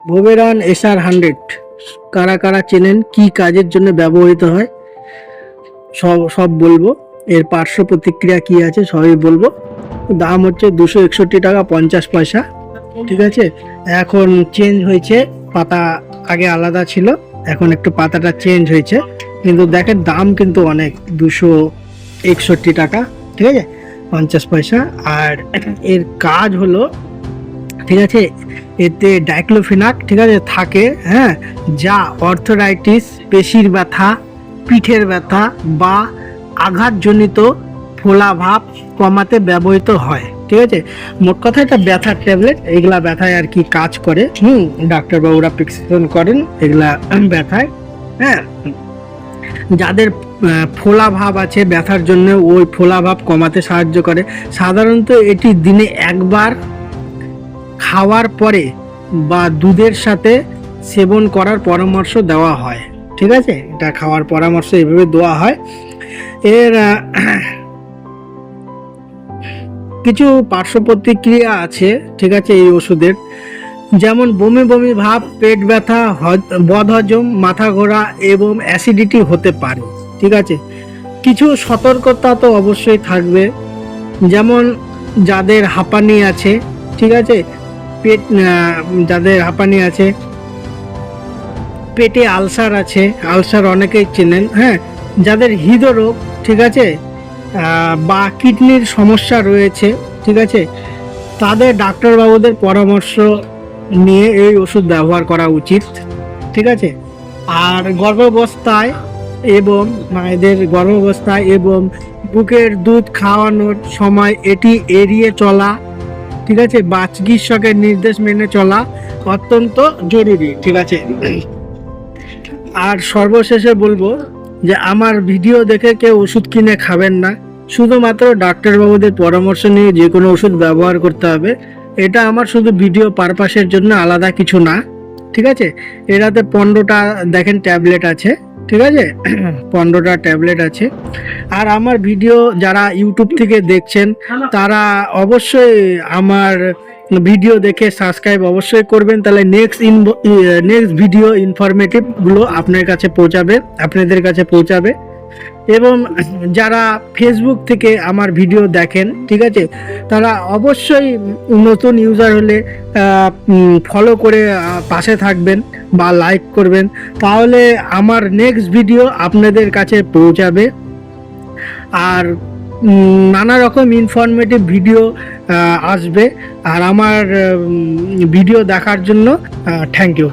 ভোবেরান SR100 কারা কারা চেনেন, কি কাজের জন্য ব্যবহৃত হয় সব বলবো। এর পার্শ্ব প্রতিক্রিয়া কি আছে সবই বলবো। দাম হচ্ছে 261 টাকা 50 পয়সা। ঠিক আছে, এখন চেঞ্জ হয়েছে, পাতা আগে আলাদা ছিল, এখন একটু পাতাটা চেঞ্জ হয়েছে, কিন্তু দেখেন দাম কিন্তু অনেক, 261 টাকা, ঠিক আছে, 50 পয়সা। আর এর কাজ হলো, ঠিক আছে, এতে ডাইক্লোফেনাক, ঠিক আছে, থাকে, হ্যাঁ, যা অর্থোরাইটিস, পেশির ব্যথা, পিঠের ব্যথা বা আঘাতজনিত ফোলাভাব কমাতে ব্যবহৃত হয়। ঠিক আছে, মোট কথা এটা ব্যথার ট্যাবলেট, এগুলা ব্যথায় আর কি কাজ করে। ডাক্তারবাবুরা প্রেসক্রিপশন করেন এগুলা ব্যথায়। হ্যাঁ, যাদের ফোলা ভাব আছে ব্যথার জন্য, ওই ফোলা ভাব কমাতে সাহায্য করে। সাধারণত এটি দিনে একবার খাওয়ার পরে বা দুধের সাথে সেবন করার পরামর্শ দেওয়া হয়। ঠিক আছে, এটা খাওয়ার পরামর্শ এভাবে দেওয়া হয়। এর কিছু পার্শ্ব প্রতিক্রিয়া আছে, ঠিক আছে, এই ওষুধের, যেমন বমি বমি ভাব, পেট ব্যথা, বদহজম, মাথা ঘোরা এবং অ্যাসিডিটি হতে পারে। ঠিক আছে, কিছু সতর্কতা তো অবশ্যই থাকবে, যেমন যাদের হাঁপানি আছে, ঠিক আছে, যাদের হাঁপানি আছে, পেটে আলসার আছে, আলসার অনেকেই চেনেন, হ্যাঁ, যাদের হৃদরোগ, ঠিক আছে, বা কিডনির সমস্যা রয়েছে, ঠিক আছে, তাদের ডাক্তারবাবুদের পরামর্শ নিয়ে এই ওষুধ ব্যবহার করা উচিত। ঠিক আছে, আর গর্ভাবস্থায় এবং মায়েদের গর্ভাবস্থায় এবং বুকের দুধ খাওয়ানোর সময় এটি এড়িয়ে চলা, ঠিক আছে, বা চিকিৎসকের নির্দেশ মেনে চলা অত্যন্ত জরুরি। ঠিক আছে, আর সর্বশেষে বলবো যে আমার ভিডিও দেখে কেউ ওষুধ কিনে খাবেন না, শুধুমাত্র ডাক্তারবাবুদের পরামর্শ নিয়ে যে কোনো ওষুধ ব্যবহার করতে হবে। এটা আমার শুধু ভিডিও পারপাসের জন্য, আলাদা কিছু না। ঠিক আছে, এটাতে 15টা দেখেন ট্যাবলেট আছে, ঠিক আছে, 15টা ট্যাবলেট আছে। আর আমার ভিডিও যারা ইউটিউব থেকে দেখছেন তারা অবশ্যই আমার ভিডিও দেখে সাবস্ক্রাইব অবশ্যই করবেন, তাহলে নেক্সট ভিডিও ইনফরমেটিভগুলো আপনার কাছে পৌঁছাবে, আপনাদের কাছে পৌঁছাবে। এবং যারা ফেসবুক থেকে আমার ভিডিও দেখেন, ঠিক আছে, তারা অবশ্যই নতুন ইউজার হলে ফলো করে পাশে থাকবেন বা লাইক করবেন, তাহলে আমার নেক্সট ভিডিও আপনাদের কাছে পৌঁছাবে। আর নানা রকম ইনফরমেটিভ ভিডিও আসবে। আর আমার ভিডিও দেখার জন্য থ্যাংক ইউ।